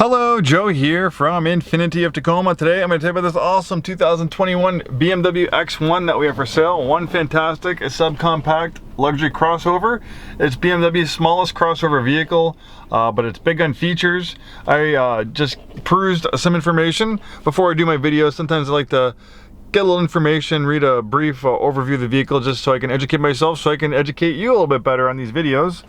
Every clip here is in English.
Hello, Joe here from Infiniti of Tacoma. Today I'm going to tell you about this awesome 2021 BMW X1 that we have for sale. One fantastic, a subcompact luxury crossover. It's BMW's smallest crossover vehicle, but it's big on features. I just perused some information before I do my videos. Sometimes I like to get a little information, read a brief overview of the vehicle just so I can educate myself, so I can educate you a little bit better on these videos.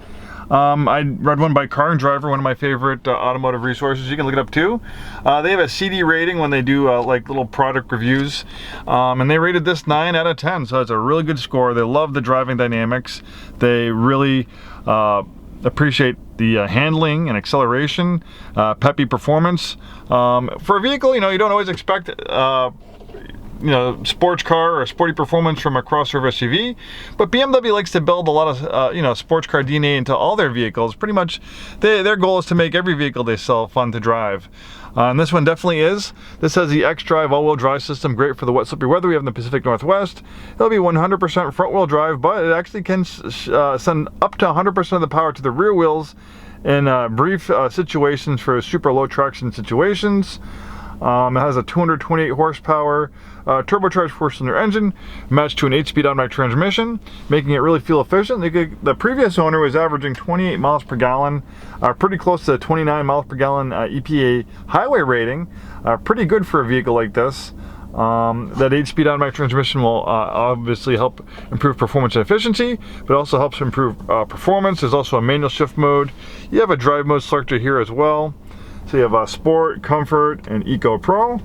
I read one by Car and Driver, one of my favorite automotive resources. You can look it up too. They have a CD rating when they do like little product reviews, and they rated this 9 out of 10, so it's a really good score. They love the driving dynamics. They really appreciate the handling and acceleration, peppy performance. For a vehicle, you know, you don't always expect sports car or sporty performance from a crossover SUV, but BMW likes to build a lot of sports car DNA into all their vehicles. Pretty much their goal is to make every vehicle they sell fun to drive, and this one definitely is. This has the xDrive all-wheel drive system, great for the wet slippery weather we have in the Pacific Northwest. It'll be 100% front-wheel drive, but it actually can send up to 100% of the power to the rear wheels in brief situations for super low traction situations. It has a 228 horsepower turbocharged 4-cylinder engine matched to an 8-speed automatic transmission, making it really fuel efficient. The previous owner was averaging 28 miles per gallon, pretty close to 29 miles per gallon EPA highway rating. Pretty good for a vehicle like this. That 8-speed automatic transmission will obviously help improve performance and efficiency, but also helps improve performance. There's also a manual shift mode. You have a drive mode selector here as well. So you have Sport, Comfort, and Eco Pro.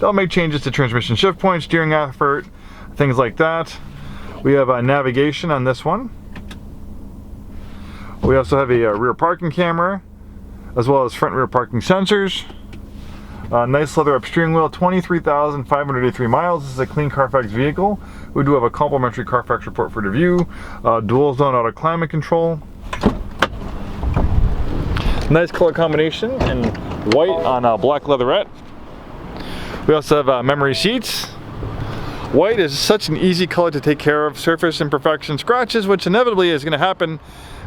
They'll make changes to transmission shift point, steering effort, things like that. We have navigation on this one. We also have a rear parking camera, as well as front and rear parking sensors. Nice leather up steering wheel, 23,583 miles. This is a clean Carfax vehicle. We do have a complimentary Carfax report for review. Dual zone auto climate control. Nice color combination in white on black leatherette. We also have memory seats. White is such an easy color to take care of. Surface imperfections, scratches, which inevitably is going to happen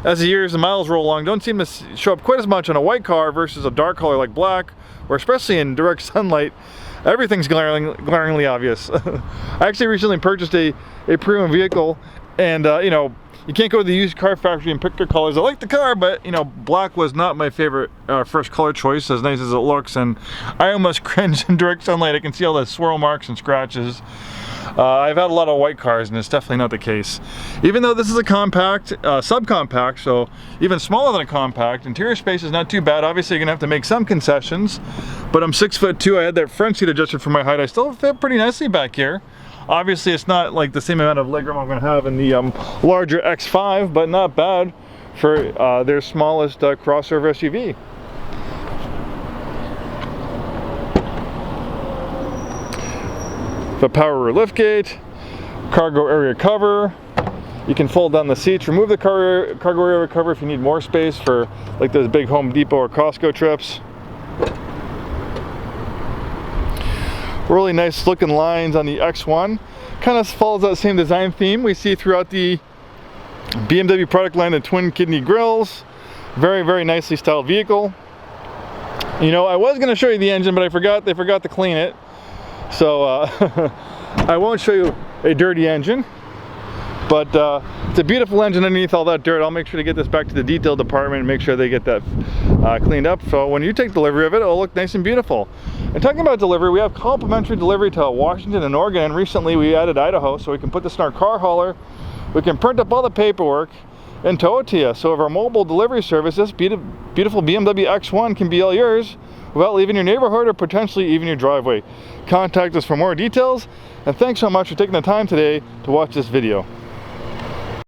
as the years and miles roll along, don't seem to show up quite as much on a white car versus a dark color like black, or especially in direct sunlight, everything's glaringly obvious. I actually recently purchased a pre-owned vehicle, and you can't go to the used car factory and pick their colors. I like the car, but black was not my favorite first color choice, as nice as it looks, and I almost cringe in direct sunlight. I can see all the swirl marks and scratches. I've had a lot of white cars, and it's definitely not the case. Even though this is a compact, subcompact, so even smaller than a compact, interior space is not too bad. Obviously, you're gonna have to make some concessions, but I'm 6'2". I had that front seat adjusted for my height. I still fit pretty nicely back here. Obviously, it's not like the same amount of legroom I'm going to have in the larger X5, but not bad for their smallest crossover SUV. The power rear liftgate, cargo area cover. You can fold down the seats, remove the cargo area cover if you need more space for like those big Home Depot or Costco trips. Really nice looking lines on the X1. Kind of follows that same design theme we see throughout the BMW product line, the twin kidney grills. Very, very nicely styled vehicle. I was going to show you the engine, but they forgot to clean it. So I won't show you a dirty engine, but it's a beautiful engine underneath all that dirt. I'll make sure to get this back to the detail department and make sure they get that cleaned up, so when you take delivery of it, it'll look nice and beautiful. And talking about delivery, we have complimentary delivery to Washington and Oregon, and recently we added Idaho, so we can put this in our car hauler. We can print up all the paperwork and tow it to you. So if our mobile delivery service, this beautiful BMW X1 can be all yours without leaving your neighborhood or potentially even your driveway. Contact us for more details, and thanks so much for taking the time today to watch this video.